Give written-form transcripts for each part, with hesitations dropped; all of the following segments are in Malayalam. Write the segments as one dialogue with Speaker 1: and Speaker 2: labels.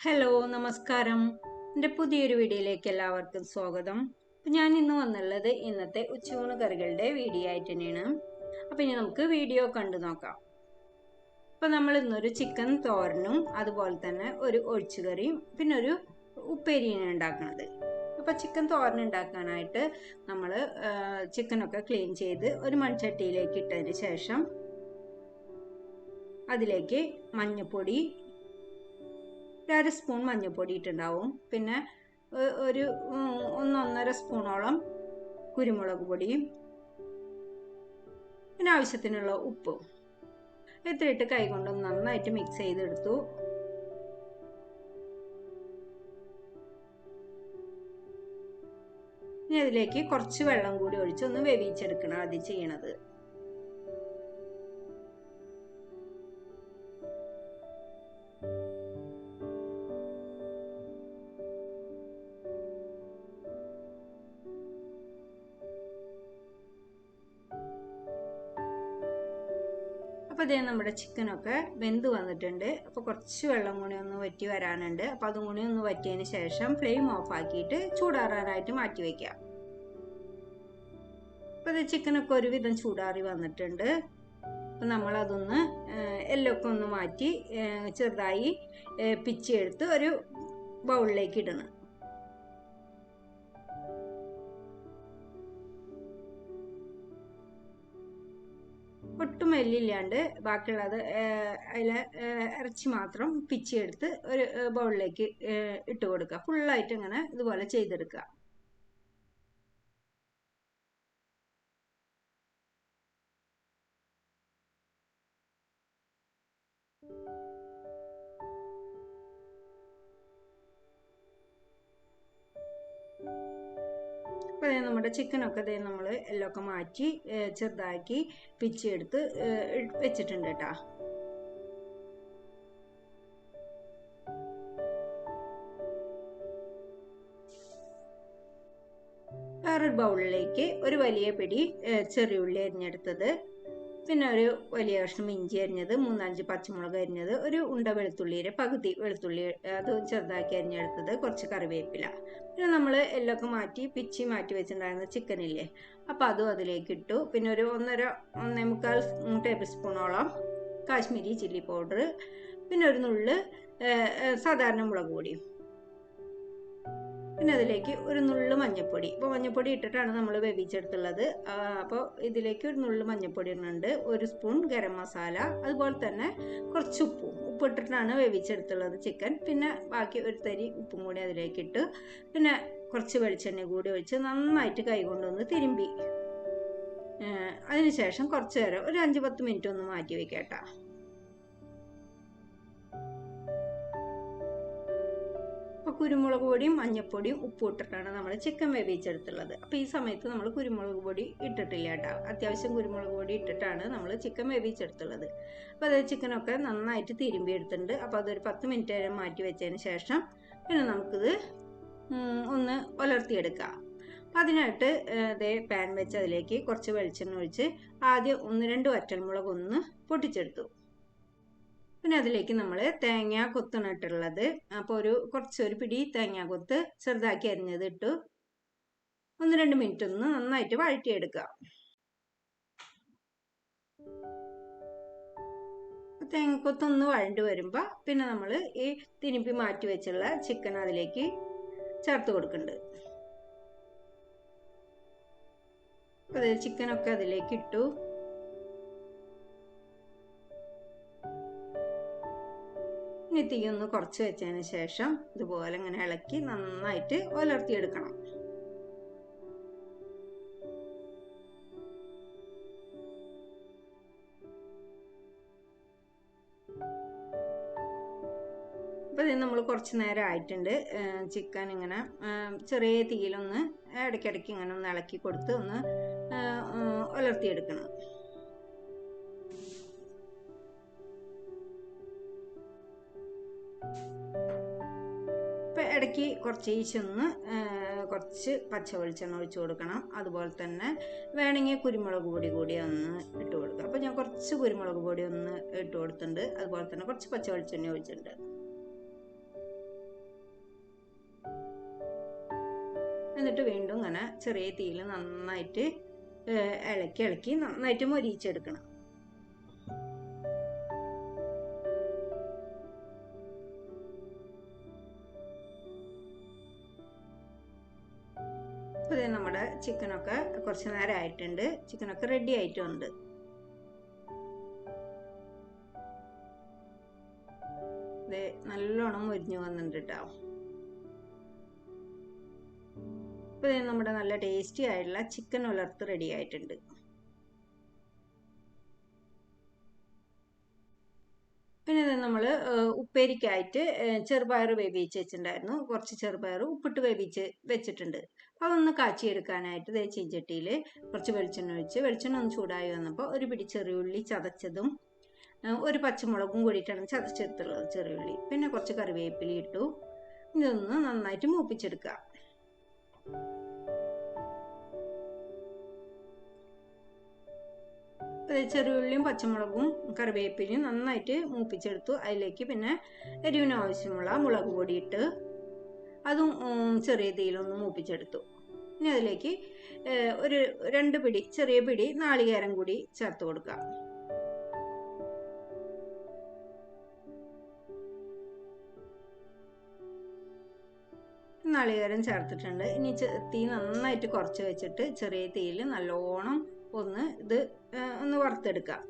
Speaker 1: ഹലോ നമസ്കാരം. എൻ്റെ പുതിയൊരു വീഡിയോയിലേക്ക് എല്ലാവർക്കും സ്വാഗതം. അപ്പം ഞാൻ ഇന്ന് വന്നുള്ളത് ഇന്നത്തെ ഉച്ചയൂണ് കറികളുടെ വീഡിയോ ആയിട്ട് തന്നെയാണ്. അപ്പം ഇനി നമുക്ക് വീഡിയോ കണ്ടു നോക്കാം. അപ്പം നമ്മൾ ഇന്നൊരു ചിക്കൻ തോരനും അതുപോലെ തന്നെ ഒരു ഒഴിച്ചുകറിയും പിന്നെ ഒരു ഉപ്പേരിയാണ് ഉണ്ടാക്കുന്നത്. അപ്പം ചിക്കൻ തോരൻ ഉണ്ടാക്കാനായിട്ട് നമ്മൾ ചിക്കനൊക്കെ ക്ലീൻ ചെയ്ത് ഒരു മൺചട്ടിയിലേക്ക് ഇട്ടതിന് ശേഷം അതിലേക്ക് മഞ്ഞൾപ്പൊടി, 1 സ്പൂൺ മഞ്ഞൾപ്പൊടി ഇട്ടുണ്ടാവും. പിന്നെ ഒരു 1-1.5 സ്പൂണോളം കുരുമുളക് പൊടിയും പിന്നെ ആവശ്യത്തിനുള്ള ഉപ്പും ഇട്ട് കൈകൊണ്ട് നന്നായിട്ട് മിക്സ് ചെയ്തെടുത്തു. ഇനി അതിലേക്ക് കുറച്ച് വെള്ളം കൂടി ഒഴിച്ച് ഒന്ന് വേവിച്ചെടുക്കണം ആദ്യം ചെയ്യണത്. അപ്പോൾ അതേ നമ്മുടെ ചിക്കനൊക്കെ വെന്ത് വന്നിട്ടുണ്ട്. അപ്പോൾ കുറച്ച് വെള്ളം കൂടി ഒന്ന് വറ്റി വരാനുണ്ട്. അപ്പോൾ അതും കൂടി ഒന്ന് വറ്റിയതിന് ശേഷം ഫ്ലെയിം ഓഫ് ആക്കിയിട്ട് ചൂടാറാനായിട്ട് മാറ്റി വയ്ക്കാം. അപ്പോൾ ഇത് ചിക്കനൊക്കെ ഒരുവിധം ചൂടാറി വന്നിട്ടുണ്ട്. അപ്പം നമ്മളതൊന്ന് എല്ലൊക്കെ ഒന്ന് മാറ്റി ചെറുതായി പിച്ചെടുത്ത് ഒരു ബൗളിലേക്ക് ഇടണം. ഒട്ടും എല്ലില്ലാണ്ട് ബാക്കിയുള്ളത് അതിലെ ഇറച്ചി മാത്രം പിച്ചെടുത്ത് ഒരു ബൗളിലേക്ക് ഇട്ട് കൊടുക്കുക. ഫുള്ളായിട്ട് ഇങ്ങനെ ഇതുപോലെ ചെയ്തെടുക്കുക. അപ്പോൾ നമ്മുടെ ചിക്കനൊക്കെ നമ്മൾ എല്ലൊക്കെ മാറ്റി ചെറുതാക്കി പിച്ചെടുത്ത് വെച്ചിട്ടുണ്ട് കേട്ടോ. വേറൊരു ബൗളിലേക്ക് ഒരു വലിയ പിടി ചെറിയ ഉള്ളി അരിഞ്ഞെടുത്തത്, പിന്നെ ഒരു വലിയ കഷ്ണം ഇഞ്ചി അരിഞ്ഞത്, 3-5 പച്ചമുളക് അരിഞ്ഞത്, ഒരു ഉണ്ട വെളുത്തുള്ളിയുടെ പകുതി വെളുത്തുള്ളി അത് ചെറുതാക്കി അരിഞ്ഞെടുത്തത്, കുറച്ച് കറിവേപ്പില, പിന്നെ നമ്മൾ എല്ലൊക്കെ മാറ്റി മാറ്റി വെച്ചിട്ടുണ്ടായിരുന്ന ചിക്കനില്ലേ അപ്പോൾ അതും അതിലേക്ക് ഇട്ടു. പിന്നെ ഒരു 1.5 ടേബിൾ സ്പൂണോളം കാശ്മീരി ചില്ലി പൗഡർ, പിന്നെ ഒരു നുള്ള് സാധാരണ മുളക് പൊടിയും, പിന്നെ അതിലേക്ക് ഒരു നുള്ളു മഞ്ഞൾപ്പൊടി. ഇപ്പോൾ മഞ്ഞൾപ്പൊടി ഇട്ടിട്ടാണ് നമ്മൾ വേവിച്ചെടുത്തുള്ളത്. അപ്പോൾ ഇതിലേക്ക് ഒരു നുള്ളു മഞ്ഞൾപ്പൊടി ഇടുന്നുണ്ട്, 1 സ്പൂൺ ഗരം മസാല, അതുപോലെ തന്നെ കുറച്ച് ഉപ്പിട്ടിട്ടാണ് വേവിച്ചെടുത്തുള്ളത് ചിക്കൻ. പിന്നെ ബാക്കി ഒരു തരി ഉപ്പും കൂടി അതിലേക്ക് ഇട്ട് പിന്നെ കുറച്ച് വെളിച്ചെണ്ണ കൂടി ഒഴിച്ച് നന്നായിട്ട് കൈകൊണ്ടൊന്ന് തിരുമ്പി അതിനുശേഷം കുറച്ച് നേരം ഒരു 5-10 മിനിറ്റ് ഒന്ന് മാറ്റി വെക്കട്ടോ. അപ്പോൾ കുരുമുളക് പൊടിയും മഞ്ഞൾപ്പൊടിയും ഉപ്പും ഇട്ടിട്ടാണ് നമ്മൾ ചിക്കൻ വേവിച്ചെടുത്തുള്ളത്. അപ്പോൾ ഈ സമയത്ത് നമ്മൾ കുരുമുളക് പൊടി ഇട്ടിട്ടില്ല കേട്ടോ. അത്യാവശ്യം കുരുമുളക് പൊടി ഇട്ടിട്ടാണ് നമ്മൾ ചിക്കൻ വേവിച്ചെടുത്തുള്ളത്. അപ്പോൾ അത് ചിക്കനൊക്കെ നന്നായിട്ട് തിരുമ്പി എടുത്തിട്ടുണ്ട്. അപ്പോൾ അതൊരു 10 മിനിറ്റ് നേരം മാറ്റി വെച്ചതിന് ശേഷം പിന്നെ നമുക്കിത് ഒന്ന് ഉലർത്തിയെടുക്കാം. അപ്പം അതിനായിട്ട് അതേ പാൻ വെച്ച് അതിലേക്ക് കുറച്ച് വെളിച്ചെണ്ണ ഒഴിച്ച് ആദ്യം 1-2 വറ്റൽമുളക് ഒന്ന് പൊട്ടിച്ചെടുത്തു. പിന്നെ അതിലേക്ക് നമ്മൾ തേങ്ങ കൊത്തിനിട്ടുള്ളത്, അപ്പോൾ ഒരു പിടി തേങ്ങ കൊത്ത് ചെറുതാക്കി അരിഞ്ഞത് ഇട്ടു. 1-2 മിനിറ്റ് ഒന്ന് നന്നായിട്ട് വഴറ്റിയെടുക്കുക. തേങ്ങക്കൊത്തൊന്ന് വഴണ്ട് വരുമ്പോൾ പിന്നെ നമ്മൾ ഈ തിരുമ്പി മാറ്റി വെച്ചുള്ള ചിക്കൻ അതിലേക്ക് ചേർത്ത് കൊടുക്കുന്നുണ്ട്. അപ്പോൾ ചിക്കനൊക്കെ അതിലേക്ക് ഇട്ടു. ഇനി തീ ഒന്ന് കുറച്ച് വെച്ചതിന് ശേഷം ഇതുപോലെ ഇങ്ങനെ ഇളക്കി നന്നായിട്ട് ഉലർത്തിയെടുക്കണം. അപ്പോൾ ഇത് നമ്മൾ കുറച്ച് നേരം ആയിട്ടുണ്ട്. ചിക്കൻ ഇങ്ങനെ ചെറിയ തീയിലൊന്ന് ഇടയ്ക്കിടയ്ക്ക് ഇങ്ങനെ ഒന്ന് ഇളക്കി കൊടുത്ത് ഒന്ന് ഉലർത്തിയെടുക്കണം. ഇപ്പം ഇടയ്ക്ക് കുറച്ച് പച്ച വെളിച്ചെണ്ണ ഒഴിച്ച് കൊടുക്കണം. അതുപോലെ തന്നെ വേണമെങ്കിൽ കുരുമുളക് പൊടി കൂടി ഒന്ന് ഇട്ട് കൊടുക്കുക. അപ്പോൾ ഞാൻ കുറച്ച് കുരുമുളക് പൊടി ഒന്ന് ഇട്ട് കൊടുത്തിട്ടുണ്ട്. അതുപോലെ തന്നെ കുറച്ച് പച്ച വെളിച്ചെണ്ണ ഒഴിച്ചിട്ടുണ്ട്. എന്നിട്ട് വീണ്ടും ഇങ്ങനെ ചെറിയ തീയിൽ നന്നായിട്ട് ഇളക്കി നന്നായിട്ട് മൊരിയിച്ചെടുക്കണം. അപ്പോൾ നമ്മുടെ ചിക്കനൊക്കെ കുറച്ച് നേരം ആയിട്ടുണ്ട്. ചിക്കനൊക്കെ റെഡി ആയിട്ടുണ്ട്. ഇത് നല്ലോണം മൊരിഞ്ഞു വന്നിട്ടുണ്ട് കേട്ടോ. അപ്പോൾ നമ്മുടെ നല്ല ടേസ്റ്റി ആയിട്ടുള്ള ചിക്കൻ ഉലർത്ത് റെഡി ആയിട്ടുണ്ട്. പിന്നെ നമ്മൾ ഉപ്പേരിക്കായിട്ട് ചെറുപയർ വേവിച്ച് വെച്ചിട്ടുണ്ടായിരുന്നു. കുറച്ച് ചെറുപയർ ഉപ്പിട്ട് വേവിച്ച് വെച്ചിട്ടുണ്ട്. അപ്പോൾ അതൊന്ന് കാച്ചിയെടുക്കാനായിട്ട് ഇതേ ചീഞ്ചട്ടിയിൽ കുറച്ച് വെളിച്ചെണ്ണ ഒഴിച്ച് വെളിച്ചെണ്ണ ഒന്ന് ചൂടായി വന്നപ്പോൾ ഒരു പിടി ചെറിയുള്ളി ചതച്ചതും ഒരു പച്ചമുളകും കൂടിയിട്ടാണ് ചതച്ചെടുത്തുള്ളത് ചെറിയുള്ളി. പിന്നെ കുറച്ച് കറിവേപ്പില ഇട്ടു. ഇതൊന്ന് നന്നായിട്ട് മൂപ്പിച്ചെടുക്കുക. ചെറിയുള്ളിയും പച്ചമുളകും കറിവേപ്പിലയും നന്നായിട്ട് മൂപ്പിച്ചെടുത്തു. അതിലേക്ക് പിന്നെ എരിവിന് ആവശ്യമുള്ള മുളക് പൊടി ഇട്ട് അതും ചെറിയ തീയിലൊന്ന് മൂപ്പിച്ചെടുത്തു. ഇനി അതിലേക്ക് ഒരു 2 പിടി ചെറിയ പിടി നാളികേരം കൂടി ചേർത്ത് കൊടുക്കാം. നാളികേരം ചേർത്തിട്ടുണ്ട്. ഇനി തീ നന്നായിട്ട് കുറച്ച് വെച്ചിട്ട് ചെറിയ തീയിൽ നല്ലോണം ഒന്ന് വറുത്തെടുക്കാം.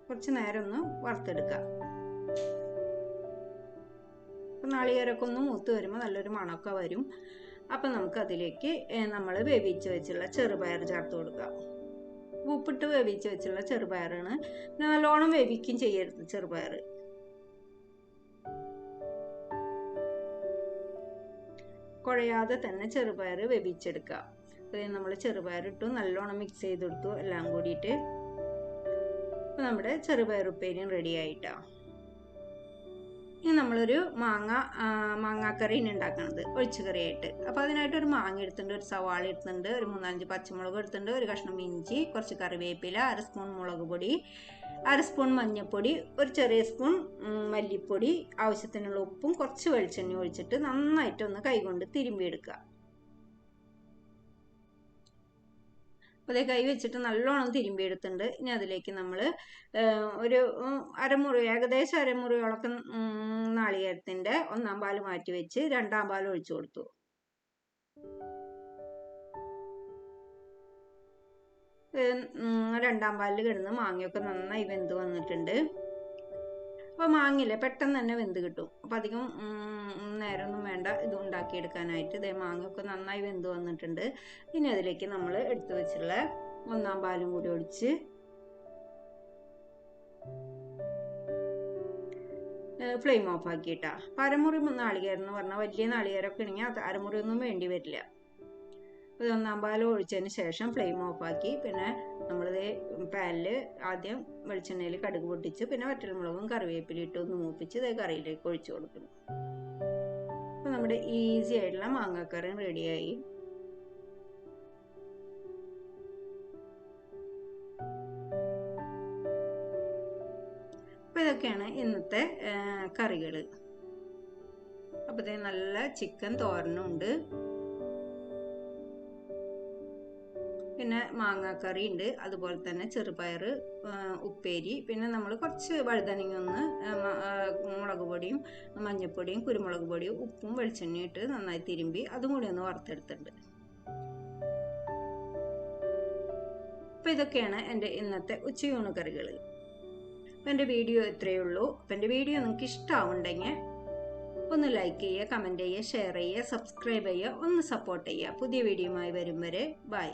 Speaker 1: കുറച്ച് നേരം ഒന്ന് വറുത്തെടുക്കാം. നാളികേരമൊക്കെ ഒന്ന് മൂത്ത് വരുമ്പോൾ നല്ലൊരു മണമൊക്കെ വരും. അപ്പം നമുക്ക് അതിലേക്ക് നമ്മൾ വേവിച്ച് വെച്ചുള്ള ചെറുപയർ ചേർത്ത് കൊടുക്കാം. ഉപ്പിട്ട് വേവിച്ച് വെച്ചുള്ള ചെറുപയറാണ്. നല്ലോണം വേവിക്കും ചെയ്യരുത് ചെറുപയർ. കുഴയാതെ തന്നെ ചെറുപയർ വേവിച്ചെടുക്കുക. നമ്മൾ ചെറുപയർ ഇട്ടു നല്ലോണം മിക്സ് ചെയ്തെടുത്തു എല്ലാം കൂടിയിട്ട്. അപ്പോൾ നമ്മുടെ ചെറുപയർ ഉപ്പേരിയും റെഡി ആയിട്ടാ. ഇനി നമ്മളൊരു മാങ്ങാക്കറിയാണ് ഉണ്ടാക്കുന്നത്, ഒഴിച്ചുകറിയായിട്ട്. അപ്പോൾ അതിനായിട്ട് ഒരു മാങ്ങ എടുത്തിട്ടുണ്ട്, ഒരു സവാള എടുത്തിട്ടുണ്ട്, ഒരു 3-5 പച്ചമുളക് എടുത്തിട്ടുണ്ട്, ഒരു കഷ്ണം ഇഞ്ചി, കുറച്ച് കറിവേപ്പില, 1 സ്പൂൺ മുളക് പൊടി, 1 സ്പൂൺ മഞ്ഞൾപ്പൊടി, ഒരു ചെറിയ സ്പൂൺ മല്ലിപ്പൊടി, ആവശ്യത്തിനുള്ള ഉപ്പും കുറച്ച് വെളിച്ചെണ്ണ ഒഴിച്ചിട്ട് നന്നായിട്ടൊന്ന് കൈകൊണ്ട് തിരുമ്പിയെടുക്കുക. അപ്പോൾ കൈ വെച്ചിട്ട് നല്ലോണം തിരുമ്പിയെടുത്തിട്ടുണ്ട്. ഇനി അതിലേക്ക് നമ്മൾ ഒരു ഏകദേശം അരമുറിയോളൊക്കെ നാളികേരത്തിൻ്റെ 1-ാം പാൽ മാറ്റി വെച്ച് 2-ാം പാൽ ഒഴിച്ചു കൊടുത്തു. രണ്ടാം പാലിൽ കിടന്ന് മാങ്ങയൊക്കെ നന്നായി വെന്ത് വന്നിട്ടുണ്ട്. അപ്പോൾ മാങ്ങയില്ലേ പെട്ടെന്ന് തന്നെ വെന്ത് കിട്ടും. അപ്പോൾ അധികം നേരമൊന്നും വേണ്ട ഇത് ഉണ്ടാക്കിയെടുക്കാനായിട്ട്. ഇതേ മാങ്ങയൊക്കെ നന്നായി വെന്ത് വന്നിട്ടുണ്ട്. ഇനി അതിലേക്ക് നമ്മൾ എടുത്തു വെച്ചുള്ള 1-ാം പാലും കൂടി ഒഴിച്ച് ഫ്ലെയിം ഓഫ് ആക്കിയിട്ടാ. അരമുറി നാളികേരം എന്ന് പറഞ്ഞാൽ വലിയ നാളികേരമൊക്കെ ഉണ്ടെങ്കിൽ അത് അരമുറി ഒന്നും വേണ്ടി വരില്ല. 1-ാം പാൽ ഒഴിച്ചതിന് ശേഷം ഫ്ലെയിം ഓഫ് ആക്കി പിന്നെ നമ്മളിത് പാനിൽ ആദ്യം വെളിച്ചെണ്ണയിൽ കടുക് പൊട്ടിച്ച് പിന്നെ വറ്റൽമുളകും കറിവേപ്പില ഇട്ട് ഒന്ന് മൂപ്പിച്ച് ഇത് കറിയിലേക്ക് ഒഴിച്ചു കൊടുക്കണം. അപ്പോൾ നമ്മുടെ ഈസി ആയിട്ടുള്ള മാങ്ങാക്കറി റെഡിയായി. അപ്പോൾ ഇതൊക്കെയാണ് ഇന്നത്തെ കറികൾ. അപ്പോൾ ഇത് നല്ല ചിക്കൻ തോരനുണ്ട്, പിന്നെ മാങ്ങാക്കറി ഉണ്ട്, അതുപോലെ തന്നെ ചെറുപയർ ഉപ്പേരി, പിന്നെ നമ്മൾ കുറച്ച് വഴുതനങ്ങ ഒന്ന് മുളക് പൊടിയും മഞ്ഞൾപ്പൊടിയും കുരുമുളക് പൊടിയും ഉപ്പും വെളിച്ചെണ്ണയും ഇട്ട് നന്നായി തിരുമ്പി അതും കൂടി ഒന്ന് വറുത്തെടുത്തിട്ടുണ്ട്. അപ്പോൾ ഇതൊക്കെയാണ് എൻ്റെ ഇന്നത്തെ ഉച്ചയൂണ് കറികൾ. അപ്പോൾ എൻ്റെ വീഡിയോ ഇത്രയേ ഉള്ളൂ. അപ്പോൾ എൻ്റെ വീഡിയോ നിങ്ങൾക്ക് ഇഷ്ടമാവുണ്ടെങ്കിൽ ഒന്ന് ലൈക്ക് ചെയ്യുക, കമൻറ്റ് ചെയ്യുക, ഷെയർ ചെയ്യുക, സബ്സ്ക്രൈബ് ചെയ്യുക, ഒന്ന് സപ്പോർട്ട് ചെയ്യുക. പുതിയ വീഡിയോയുമായി വരും വരെ ബൈ.